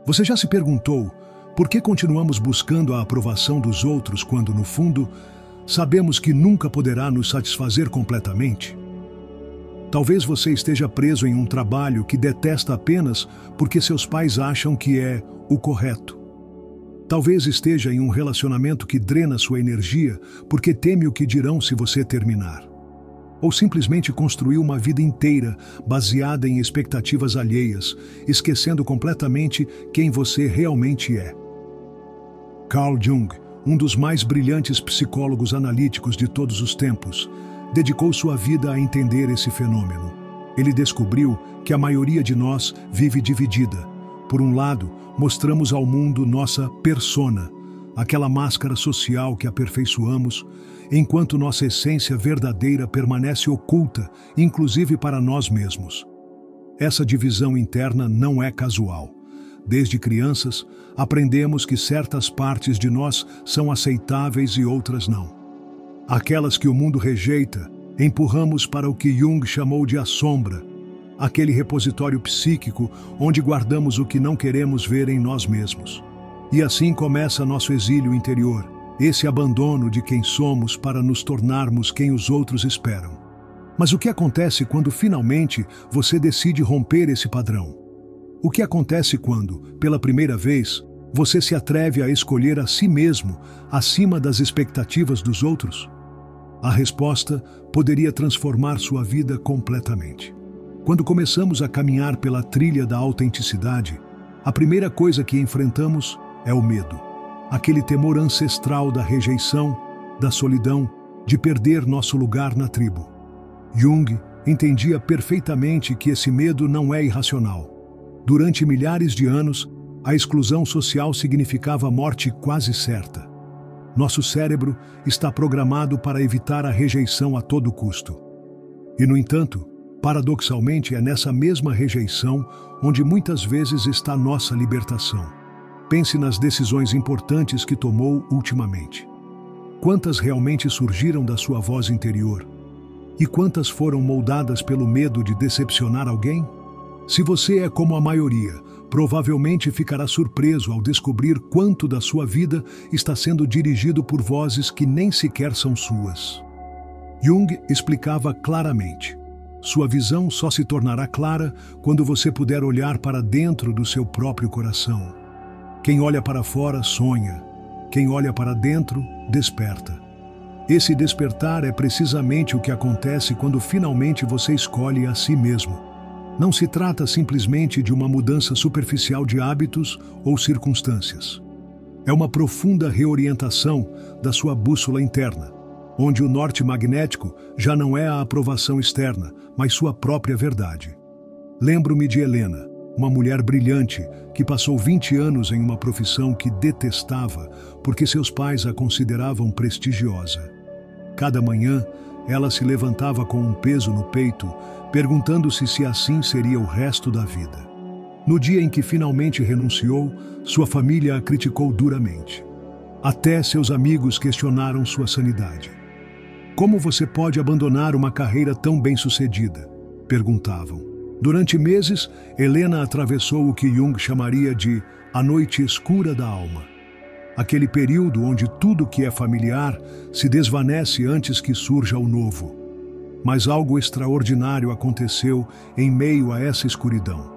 Você já se perguntou por que continuamos buscando a aprovação dos outros quando, no fundo, sabemos que nunca poderá nos satisfazer completamente? Talvez você esteja preso em um trabalho que detesta apenas porque seus pais acham que é o correto. Talvez esteja em um relacionamento que drena sua energia porque teme o que dirão se você terminar. Ou simplesmente construiu uma vida inteira baseada em expectativas alheias, esquecendo completamente quem você realmente é. Carl Jung, um dos mais brilhantes psicólogos analíticos de todos os tempos, dedicou sua vida a entender esse fenômeno. Ele descobriu que a maioria de nós vive dividida. Por um lado, mostramos ao mundo nossa persona, aquela máscara social que aperfeiçoamos, enquanto nossa essência verdadeira permanece oculta, inclusive para nós mesmos. Essa divisão interna não é casual. Desde crianças, aprendemos que certas partes de nós são aceitáveis e outras não. Aquelas que o mundo rejeita, empurramos para o que Jung chamou de a sombra, aquele repositório psíquico onde guardamos o que não queremos ver em nós mesmos. E assim começa nosso exílio interior, esse abandono de quem somos para nos tornarmos quem os outros esperam. Mas o que acontece quando finalmente você decide romper esse padrão? O que acontece quando, pela primeira vez, você se atreve a escolher a si mesmo acima das expectativas dos outros? A resposta poderia transformar sua vida completamente. Quando começamos a caminhar pela trilha da autenticidade, a primeira coisa que enfrentamos é o medo. Aquele temor ancestral da rejeição, da solidão, de perder nosso lugar na tribo. Jung entendia perfeitamente que esse medo não é irracional. Durante milhares de anos, a exclusão social significava morte quase certa. Nosso cérebro está programado para evitar a rejeição a todo custo. E, no entanto, paradoxalmente, é nessa mesma rejeição onde muitas vezes está nossa libertação. Pense nas decisões importantes que tomou ultimamente. Quantas realmente surgiram da sua voz interior? E quantas foram moldadas pelo medo de decepcionar alguém? Se você é como a maioria, provavelmente ficará surpreso ao descobrir quanto da sua vida está sendo dirigido por vozes que nem sequer são suas. Jung explicava claramente: sua visão só se tornará clara quando você puder olhar para dentro do seu próprio coração. Quem olha para fora sonha, quem olha para dentro desperta. Esse despertar é precisamente o que acontece quando finalmente você escolhe a si mesmo. Não se trata simplesmente de uma mudança superficial de hábitos ou circunstâncias. É uma profunda reorientação da sua bússola interna, onde o norte magnético já não é a aprovação externa, mas sua própria verdade. Lembro-me de Helena, uma mulher brilhante que passou 20 anos em uma profissão que detestava porque seus pais a consideravam prestigiosa. Cada manhã, ela se levantava com um peso no peito, perguntando-se se assim seria o resto da vida. No dia em que finalmente renunciou, sua família a criticou duramente. Até seus amigos questionaram sua sanidade. Como você pode abandonar uma carreira tão bem-sucedida? Perguntavam. Durante meses, Helena atravessou o que Jung chamaria de a noite escura da alma. Aquele período onde tudo que é familiar se desvanece antes que surja o novo. Mas algo extraordinário aconteceu em meio a essa escuridão.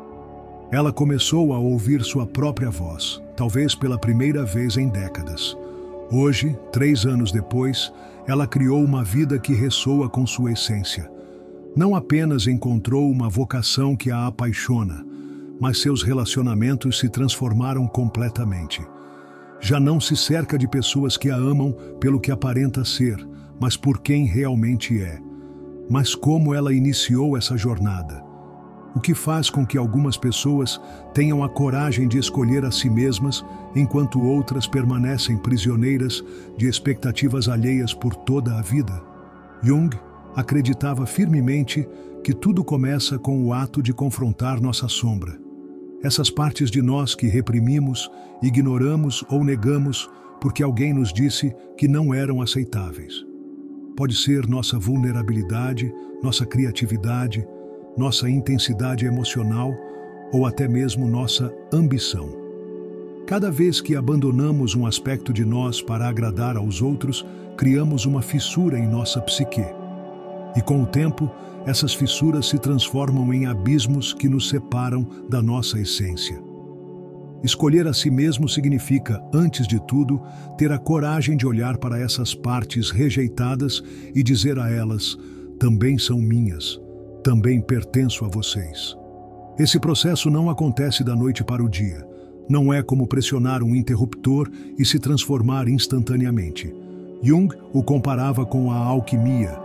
Ela começou a ouvir sua própria voz, talvez pela primeira vez em décadas. Hoje, 3 anos depois, ela criou uma vida que ressoa com sua essência. Não apenas encontrou uma vocação que a apaixona, mas seus relacionamentos se transformaram completamente. Já não se cerca de pessoas que a amam pelo que aparenta ser, mas por quem realmente é. Mas como ela iniciou essa jornada? O que faz com que algumas pessoas tenham a coragem de escolher a si mesmas, enquanto outras permanecem prisioneiras de expectativas alheias por toda a vida? Jung acreditava firmemente que tudo começa com o ato de confrontar nossa sombra. Essas partes de nós que reprimimos, ignoramos ou negamos porque alguém nos disse que não eram aceitáveis. Pode ser nossa vulnerabilidade, nossa criatividade, nossa intensidade emocional ou até mesmo nossa ambição. Cada vez que abandonamos um aspecto de nós para agradar aos outros, criamos uma fissura em nossa psique. E com o tempo, essas fissuras se transformam em abismos que nos separam da nossa essência. Escolher a si mesmo significa, antes de tudo, ter a coragem de olhar para essas partes rejeitadas e dizer a elas: também são minhas, também pertenço a vocês. Esse processo não acontece da noite para o dia. Não é como pressionar um interruptor e se transformar instantaneamente. Jung o comparava com a alquimia,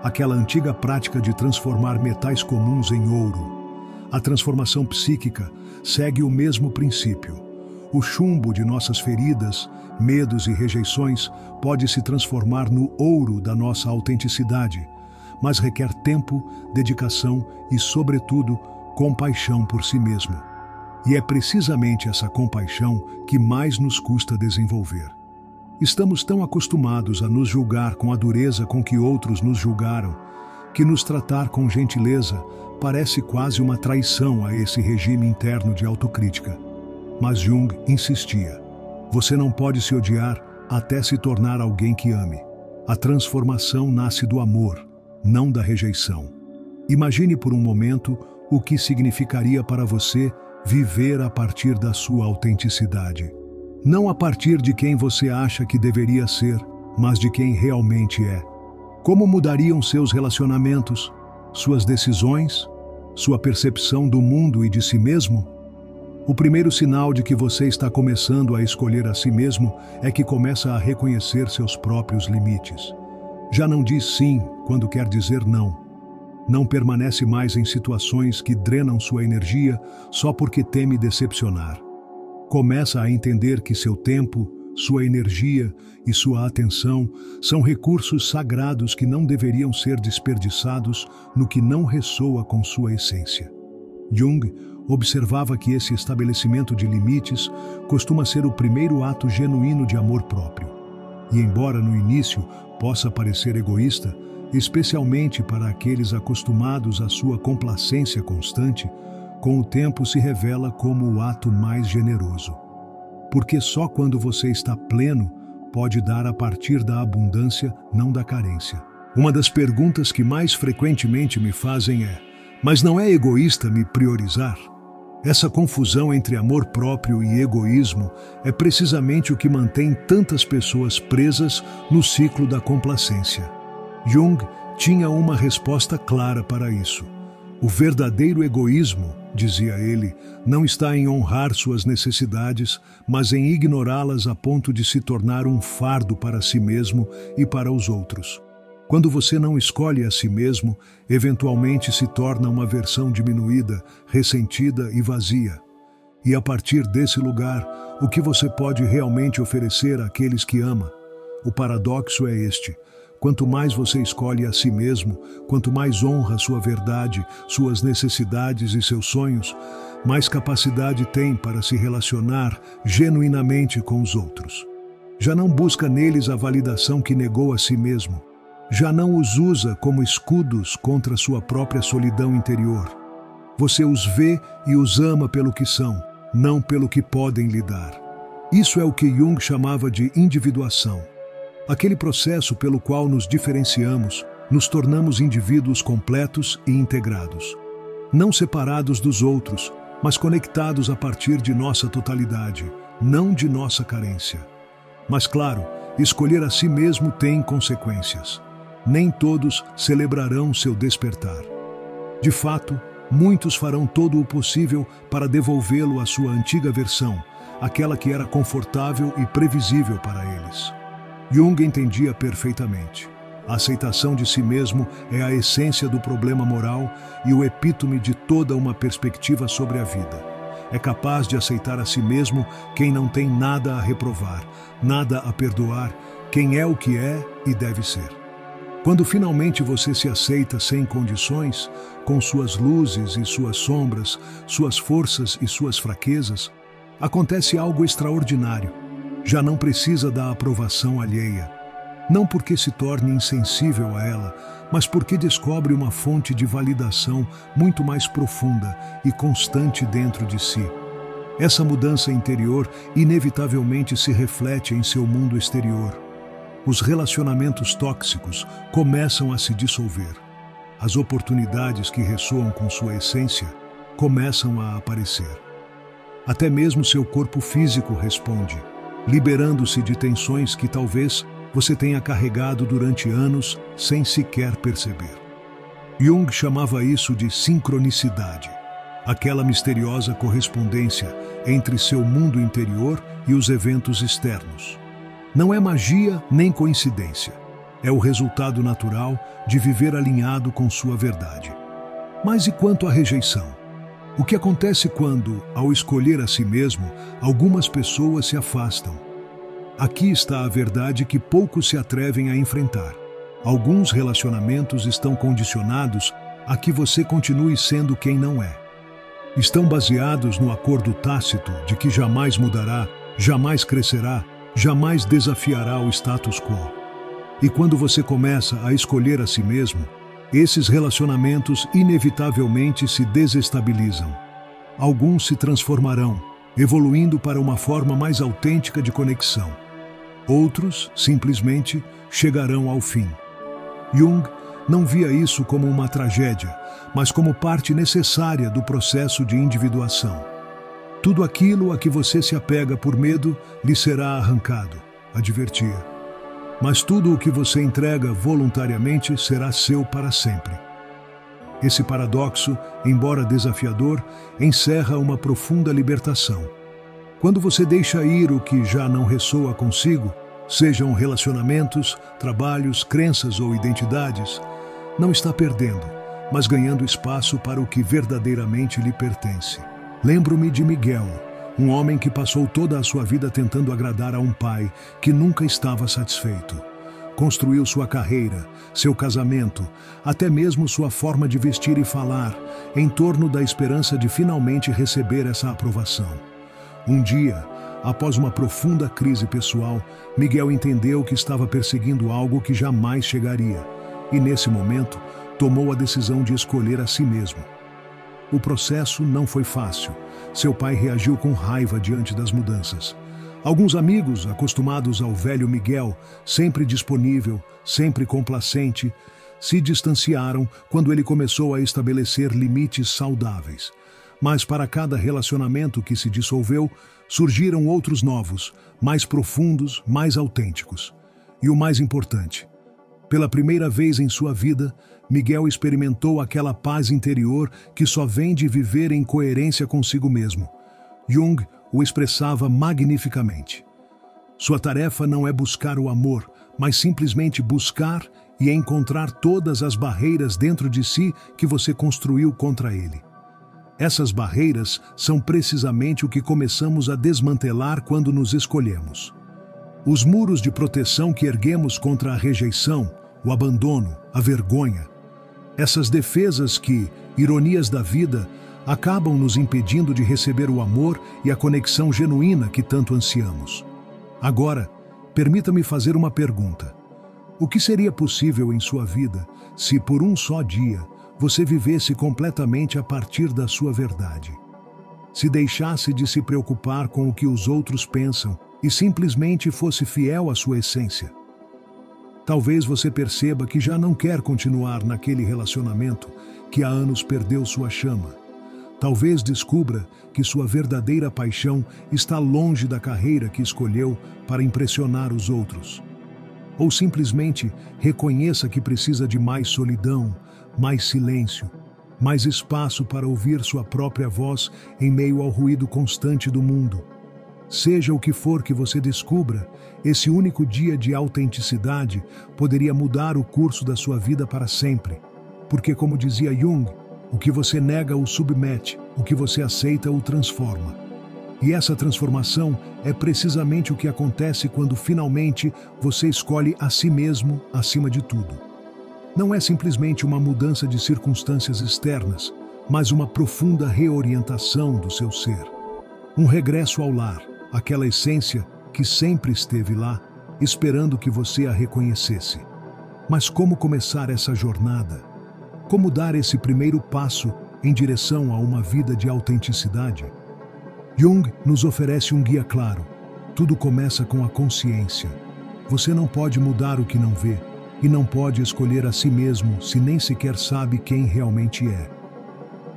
aquela antiga prática de transformar metais comuns em ouro. A transformação psíquica segue o mesmo princípio. O chumbo de nossas feridas, medos e rejeições pode se transformar no ouro da nossa autenticidade, mas requer tempo, dedicação e, sobretudo, compaixão por si mesmo. E é precisamente essa compaixão que mais nos custa desenvolver. Estamos tão acostumados a nos julgar com a dureza com que outros nos julgaram, que nos tratar com gentileza parece quase uma traição a esse regime interno de autocrítica. Mas Jung insistia: você não pode se odiar até se tornar alguém que ame. A transformação nasce do amor, não da rejeição. Imagine por um momento o que significaria para você viver a partir da sua autenticidade. Não a partir de quem você acha que deveria ser, mas de quem realmente é. Como mudariam seus relacionamentos, suas decisões, sua percepção do mundo e de si mesmo? O primeiro sinal de que você está começando a escolher a si mesmo é que começa a reconhecer seus próprios limites. Já não diz sim quando quer dizer não. Não permanece mais em situações que drenam sua energia só porque teme decepcionar. Começa a entender que seu tempo, sua energia e sua atenção são recursos sagrados que não deveriam ser desperdiçados no que não ressoa com sua essência. Jung observava que esse estabelecimento de limites costuma ser o primeiro ato genuíno de amor próprio. E embora no início possa parecer egoísta, especialmente para aqueles acostumados à sua complacência constante, com o tempo se revela como o ato mais generoso. Porque só quando você está pleno, pode dar a partir da abundância, não da carência. Uma das perguntas que mais frequentemente me fazem é: mas não é egoísta me priorizar? Essa confusão entre amor próprio e egoísmo é precisamente o que mantém tantas pessoas presas no ciclo da complacência. Jung tinha uma resposta clara para isso. O verdadeiro egoísmo, dizia ele, não está em honrar suas necessidades, mas em ignorá-las a ponto de se tornar um fardo para si mesmo e para os outros. Quando você não escolhe a si mesmo, eventualmente se torna uma versão diminuída, ressentida e vazia. E a partir desse lugar, o que você pode realmente oferecer àqueles que ama? O paradoxo é este: quanto mais você escolhe a si mesmo, quanto mais honra sua verdade, suas necessidades e seus sonhos, mais capacidade tem para se relacionar genuinamente com os outros. Já não busca neles a validação que negou a si mesmo. Já não os usa como escudos contra sua própria solidão interior. Você os vê e os ama pelo que são, não pelo que podem lhe dar. Isso é o que Jung chamava de individuação. Aquele processo pelo qual nos diferenciamos, nos tornamos indivíduos completos e integrados. Não separados dos outros, mas conectados a partir de nossa totalidade, não de nossa carência. Mas claro, escolher a si mesmo tem consequências. Nem todos celebrarão seu despertar. De fato, muitos farão todo o possível para devolvê-lo à sua antiga versão, aquela que era confortável e previsível para eles. Jung entendia perfeitamente. A aceitação de si mesmo é a essência do problema moral e o epítome de toda uma perspectiva sobre a vida. É capaz de aceitar a si mesmo quem não tem nada a reprovar, nada a perdoar, quem é o que é e deve ser. Quando finalmente você se aceita sem condições, com suas luzes e suas sombras, suas forças e suas fraquezas, acontece algo extraordinário. Já não precisa da aprovação alheia. Não porque se torne insensível a ela, mas porque descobre uma fonte de validação muito mais profunda e constante dentro de si. Essa mudança interior inevitavelmente se reflete em seu mundo exterior. Os relacionamentos tóxicos começam a se dissolver. As oportunidades que ressoam com sua essência começam a aparecer. Até mesmo seu corpo físico responde, liberando-se de tensões que talvez você tenha carregado durante anos sem sequer perceber. Jung chamava isso de sincronicidade, aquela misteriosa correspondência entre seu mundo interior e os eventos externos. Não é magia nem coincidência. É o resultado natural de viver alinhado com sua verdade. Mas e quanto à rejeição? O que acontece quando, ao escolher a si mesmo, algumas pessoas se afastam? Aqui está a verdade que poucos se atrevem a enfrentar. Alguns relacionamentos estão condicionados a que você continue sendo quem não é. Estão baseados no acordo tácito de que jamais mudará, jamais crescerá, jamais desafiará o status quo. E quando você começa a escolher a si mesmo, esses relacionamentos inevitavelmente se desestabilizam. Alguns se transformarão, evoluindo para uma forma mais autêntica de conexão. Outros, simplesmente, chegarão ao fim. Jung não via isso como uma tragédia, mas como parte necessária do processo de individuação. Tudo aquilo a que você se apega por medo lhe será arrancado, advertia. Mas tudo o que você entrega voluntariamente será seu para sempre. Esse paradoxo, embora desafiador, encerra uma profunda libertação. Quando você deixa ir o que já não ressoa consigo, sejam relacionamentos, trabalhos, crenças ou identidades, não está perdendo, mas ganhando espaço para o que verdadeiramente lhe pertence. Lembro-me de Miguel, um homem que passou toda a sua vida tentando agradar a um pai que nunca estava satisfeito. Construiu sua carreira, seu casamento, até mesmo sua forma de vestir e falar, em torno da esperança de finalmente receber essa aprovação. Um dia, após uma profunda crise pessoal, Miguel entendeu que estava perseguindo algo que jamais chegaria, e nesse momento, tomou a decisão de escolher a si mesmo. O processo não foi fácil. Seu pai reagiu com raiva diante das mudanças. Alguns amigos, acostumados ao velho Miguel, sempre disponível, sempre complacente, se distanciaram quando ele começou a estabelecer limites saudáveis. Mas para cada relacionamento que se dissolveu, surgiram outros novos, mais profundos, mais autênticos. E o mais importante, pela primeira vez em sua vida, Miguel experimentou aquela paz interior que só vem de viver em coerência consigo mesmo. Jung o expressava magnificamente. Sua tarefa não é buscar o amor, mas simplesmente buscar e encontrar todas as barreiras dentro de si que você construiu contra ele. Essas barreiras são precisamente o que começamos a desmantelar quando nos escolhemos. Os muros de proteção que erguemos contra a rejeição, o abandono, a vergonha. Essas defesas que, ironias da vida, acabam nos impedindo de receber o amor e a conexão genuína que tanto ansiamos. Agora, permita-me fazer uma pergunta. O que seria possível em sua vida se, por um só dia, você vivesse completamente a partir da sua verdade? Se deixasse de se preocupar com o que os outros pensam e simplesmente fosse fiel à sua essência? Talvez você perceba que já não quer continuar naquele relacionamento que há anos perdeu sua chama. Talvez descubra que sua verdadeira paixão está longe da carreira que escolheu para impressionar os outros. Ou simplesmente reconheça que precisa de mais solidão, mais silêncio, mais espaço para ouvir sua própria voz em meio ao ruído constante do mundo. Seja o que for que você descubra, esse único dia de autenticidade poderia mudar o curso da sua vida para sempre. Porque, como dizia Jung, o que você nega o submete, o que você aceita o transforma. E essa transformação é precisamente o que acontece quando finalmente você escolhe a si mesmo acima de tudo. Não é simplesmente uma mudança de circunstâncias externas, mas uma profunda reorientação do seu ser. Um regresso ao lar, aquela essência que sempre esteve lá, esperando que você a reconhecesse. Mas como começar essa jornada? Como dar esse primeiro passo em direção a uma vida de autenticidade? Jung nos oferece um guia claro. Tudo começa com a consciência. Você não pode mudar o que não vê, e não pode escolher a si mesmo se nem sequer sabe quem realmente é.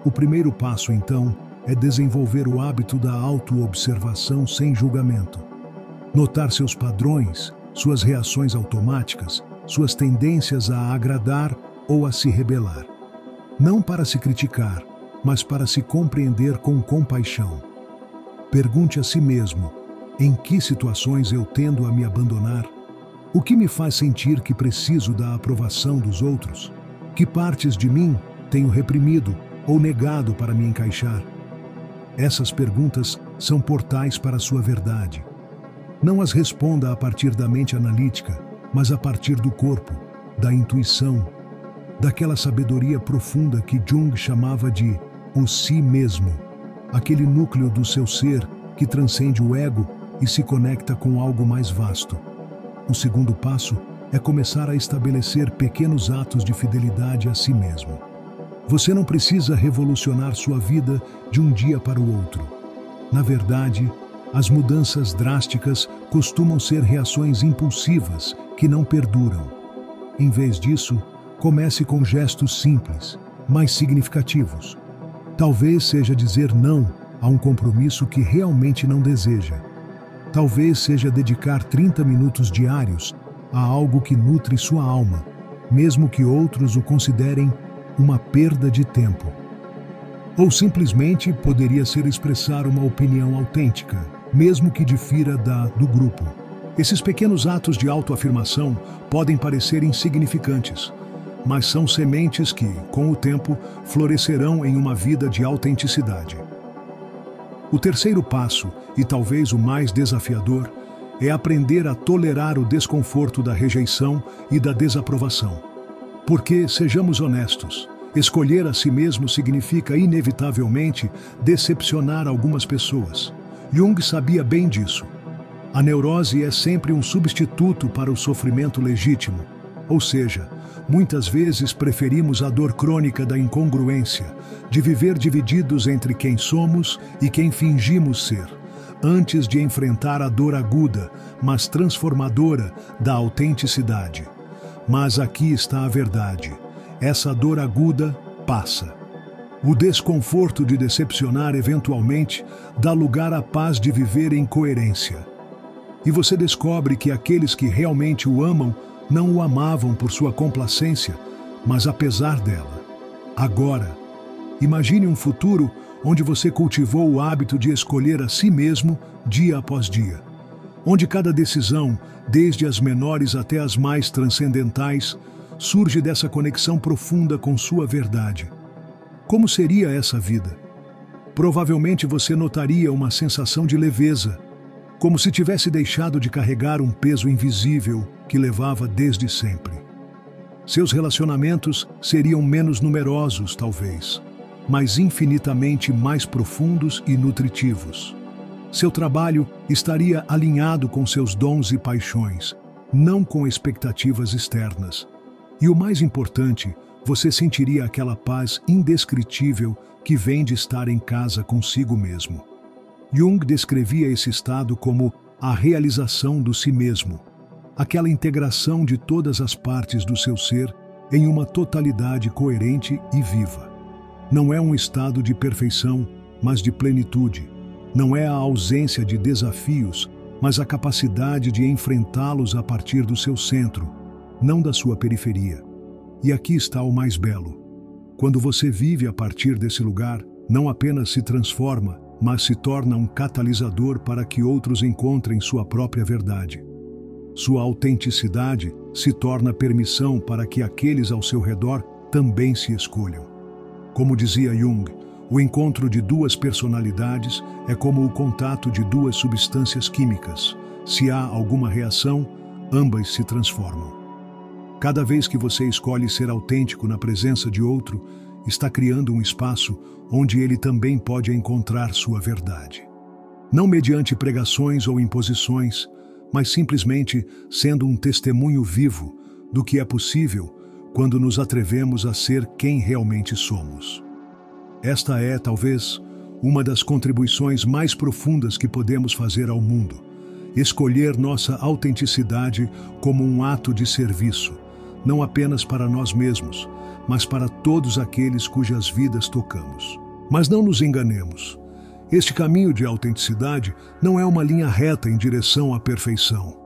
O primeiro passo, então, é desenvolver o hábito da autoobservação sem julgamento. Notar seus padrões, suas reações automáticas, suas tendências a agradar ou a se rebelar. Não para se criticar, mas para se compreender com compaixão. Pergunte a si mesmo: em que situações eu tendo a me abandonar? O que me faz sentir que preciso da aprovação dos outros? Que partes de mim tenho reprimido ou negado para me encaixar? Essas perguntas são portais para a sua verdade. Não as responda a partir da mente analítica, mas a partir do corpo, da intuição, daquela sabedoria profunda que Jung chamava de o si mesmo, aquele núcleo do seu ser que transcende o ego e se conecta com algo mais vasto. O segundo passo é começar a estabelecer pequenos atos de fidelidade a si mesmo. Você não precisa revolucionar sua vida de um dia para o outro. Na verdade, as mudanças drásticas costumam ser reações impulsivas que não perduram. Em vez disso, comece com gestos simples, mas significativos. Talvez seja dizer não a um compromisso que realmente não deseja. Talvez seja dedicar 30 minutos diários a algo que nutre sua alma, mesmo que outros o considerem uma perda de tempo. Ou simplesmente poderia ser expressar uma opinião autêntica, mesmo que difira da do grupo. Esses pequenos atos de autoafirmação podem parecer insignificantes, mas são sementes que, com o tempo, florescerão em uma vida de autenticidade. O terceiro passo, e talvez o mais desafiador, é aprender a tolerar o desconforto da rejeição e da desaprovação. Porque, sejamos honestos, escolher a si mesmo significa inevitavelmente decepcionar algumas pessoas. Jung sabia bem disso. A neurose é sempre um substituto para o sofrimento legítimo, ou seja, muitas vezes preferimos a dor crônica da incongruência, de viver divididos entre quem somos e quem fingimos ser, antes de enfrentar a dor aguda, mas transformadora da autenticidade. Mas aqui está a verdade. Essa dor aguda passa. O desconforto de decepcionar eventualmente dá lugar à paz de viver em coerência. E você descobre que aqueles que realmente o amam não o amavam por sua complacência, mas apesar dela. Agora, imagine um futuro onde você cultivou o hábito de escolher a si mesmo dia após dia, onde cada decisão, desde as menores até as mais transcendentais, surge dessa conexão profunda com sua verdade. Como seria essa vida? Provavelmente você notaria uma sensação de leveza, como se tivesse deixado de carregar um peso invisível que levava desde sempre. Seus relacionamentos seriam menos numerosos, talvez, mas infinitamente mais profundos e nutritivos. Seu trabalho estaria alinhado com seus dons e paixões, não com expectativas externas. E o mais importante, você sentiria aquela paz indescritível que vem de estar em casa consigo mesmo. Jung descrevia esse estado como a realização do si mesmo, aquela integração de todas as partes do seu ser em uma totalidade coerente e viva. Não é um estado de perfeição, mas de plenitude. Não é a ausência de desafios, mas a capacidade de enfrentá-los a partir do seu centro, não da sua periferia. E aqui está o mais belo. Quando você vive a partir desse lugar, não apenas se transforma, mas se torna um catalisador para que outros encontrem sua própria verdade. Sua autenticidade se torna permissão para que aqueles ao seu redor também se escolham. Como dizia Jung, o encontro de duas personalidades é como o contato de duas substâncias químicas. Se há alguma reação, ambas se transformam. Cada vez que você escolhe ser autêntico na presença de outro, está criando um espaço onde ele também pode encontrar sua verdade. Não mediante pregações ou imposições, mas simplesmente sendo um testemunho vivo do que é possível quando nos atrevemos a ser quem realmente somos. Esta é, talvez, uma das contribuições mais profundas que podemos fazer ao mundo. Escolher nossa autenticidade como um ato de serviço, não apenas para nós mesmos, mas para todos aqueles cujas vidas tocamos. Mas não nos enganemos. Este caminho de autenticidade não é uma linha reta em direção à perfeição.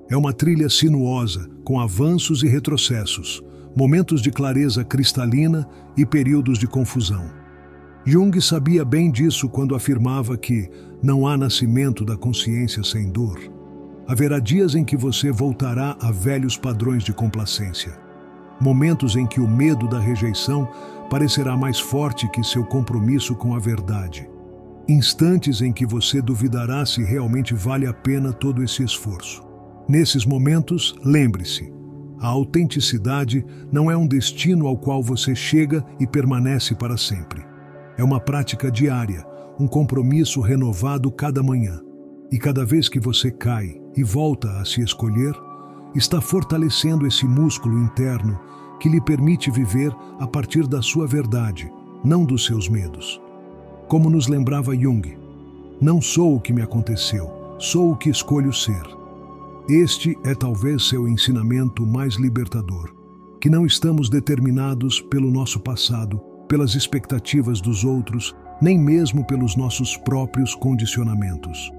É uma trilha sinuosa, com avanços e retrocessos, momentos de clareza cristalina e períodos de confusão. Jung sabia bem disso quando afirmava que não há nascimento da consciência sem dor. Haverá dias em que você voltará a velhos padrões de complacência. Momentos em que o medo da rejeição parecerá mais forte que seu compromisso com a verdade. Instantes em que você duvidará se realmente vale a pena todo esse esforço. Nesses momentos, lembre-se, a autenticidade não é um destino ao qual você chega e permanece para sempre. É uma prática diária, um compromisso renovado cada manhã. E cada vez que você cai e volta a se escolher, está fortalecendo esse músculo interno que lhe permite viver a partir da sua verdade, não dos seus medos. Como nos lembrava Jung, não sou o que me aconteceu, sou o que escolho ser. Este é talvez seu ensinamento mais libertador, que não estamos determinados pelo nosso passado, pelas expectativas dos outros, nem mesmo pelos nossos próprios condicionamentos.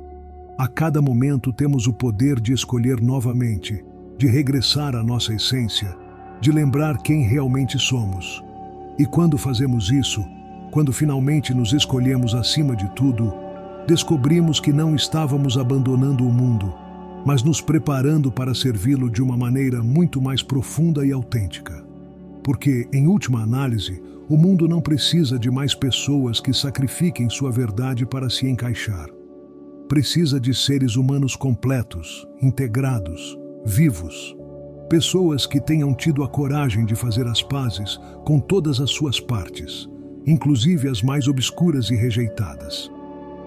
A cada momento temos o poder de escolher novamente, de regressar à nossa essência, de lembrar quem realmente somos. E quando fazemos isso, quando finalmente nos escolhemos acima de tudo, descobrimos que não estávamos abandonando o mundo, mas nos preparando para servi-lo de uma maneira muito mais profunda e autêntica. Porque, em última análise, o mundo não precisa de mais pessoas que sacrifiquem sua verdade para se encaixar. Precisa de seres humanos completos, integrados, vivos. Pessoas que tenham tido a coragem de fazer as pazes com todas as suas partes, inclusive as mais obscuras e rejeitadas.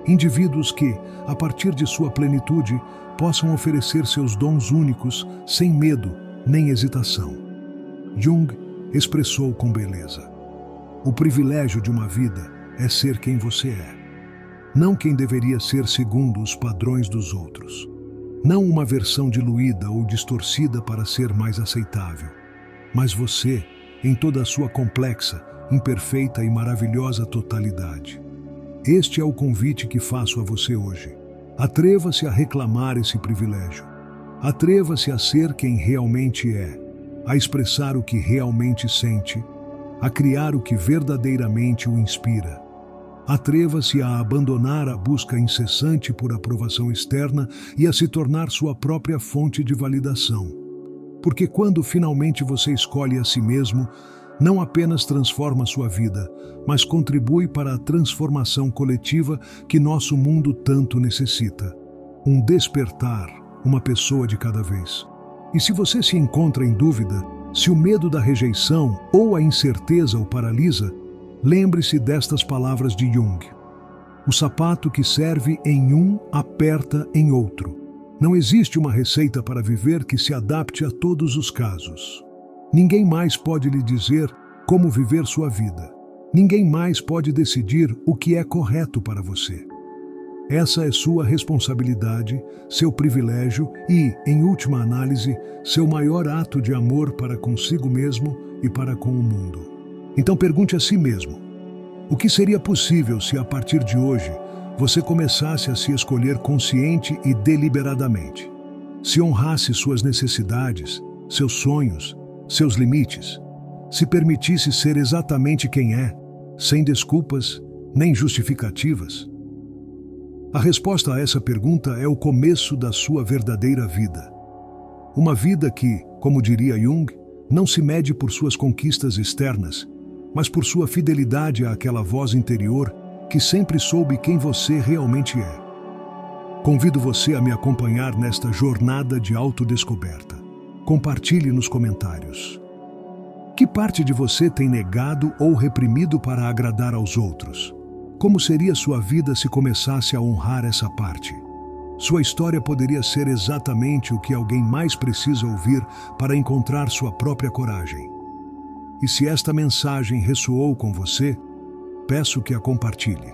Indivíduos que, a partir de sua plenitude, possam oferecer seus dons únicos sem medo nem hesitação. Jung expressou com beleza: o privilégio de uma vida é ser quem você é, não quem deveria ser segundo os padrões dos outros. Não uma versão diluída ou distorcida para ser mais aceitável, mas você, em toda a sua complexa, imperfeita e maravilhosa totalidade. Este é o convite que faço a você hoje. Atreva-se a reclamar esse privilégio. Atreva-se a ser quem realmente é, a expressar o que realmente sente, a criar o que verdadeiramente o inspira. Atreva-se a abandonar a busca incessante por aprovação externa e a se tornar sua própria fonte de validação. Porque quando finalmente você escolhe a si mesmo, não apenas transforma sua vida, mas contribui para a transformação coletiva que nosso mundo tanto necessita. Um despertar, uma pessoa de cada vez. E se você se encontra em dúvida, se o medo da rejeição ou a incerteza o paralisa, lembre-se destas palavras de Jung. O sapato que serve em um aperta em outro. Não existe uma receita para viver que se adapte a todos os casos. Ninguém mais pode lhe dizer como viver sua vida. Ninguém mais pode decidir o que é correto para você. Essa é sua responsabilidade, seu privilégio e, em última análise, seu maior ato de amor para consigo mesmo e para com o mundo. Então pergunte a si mesmo: o que seria possível se a partir de hoje você começasse a se escolher consciente e deliberadamente? Se honrasse suas necessidades, seus sonhos, seus limites, se permitisse ser exatamente quem é, sem desculpas nem justificativas? A resposta a essa pergunta é o começo da sua verdadeira vida. Uma vida que, como diria Jung, não se mede por suas conquistas externas, mas por sua fidelidade àquela voz interior que sempre soube quem você realmente é. Convido você a me acompanhar nesta jornada de autodescoberta. Compartilhe nos comentários. Que parte de você tem negado ou reprimido para agradar aos outros? Como seria sua vida se começasse a honrar essa parte? Sua história poderia ser exatamente o que alguém mais precisa ouvir para encontrar sua própria coragem. E se esta mensagem ressoou com você, peço que a compartilhe.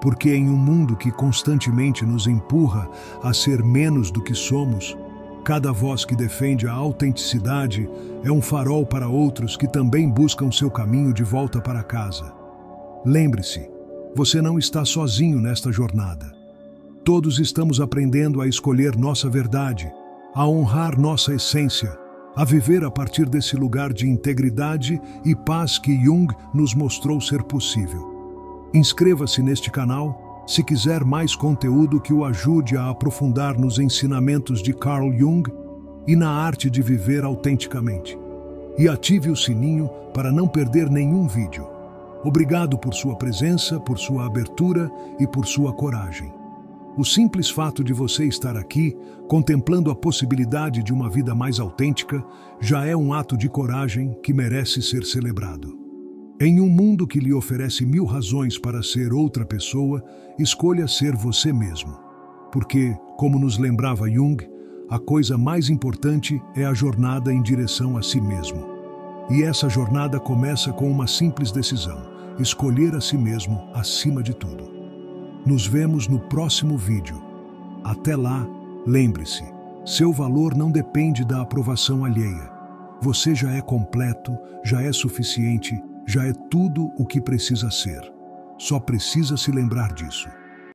Porque em um mundo que constantemente nos empurra a ser menos do que somos, cada voz que defende a autenticidade é um farol para outros que também buscam seu caminho de volta para casa. Lembre-se, você não está sozinho nesta jornada. Todos estamos aprendendo a escolher nossa verdade, a honrar nossa essência, a viver a partir desse lugar de integridade e paz que Jung nos mostrou ser possível. Inscreva-se neste canal se quiser mais conteúdo que o ajude a aprofundar nos ensinamentos de Carl Jung e na arte de viver autenticamente. E ative o sininho para não perder nenhum vídeo. Obrigado por sua presença, por sua abertura e por sua coragem. O simples fato de você estar aqui, contemplando a possibilidade de uma vida mais autêntica, já é um ato de coragem que merece ser celebrado. Em um mundo que lhe oferece 1000 razões para ser outra pessoa, escolha ser você mesmo. Porque, como nos lembrava Jung, a coisa mais importante é a jornada em direção a si mesmo. E essa jornada começa com uma simples decisão: escolher a si mesmo acima de tudo. Nos vemos no próximo vídeo. Até lá, lembre-se, seu valor não depende da aprovação alheia. Você já é completo, já é suficiente, já é tudo o que precisa ser. Só precisa se lembrar disso.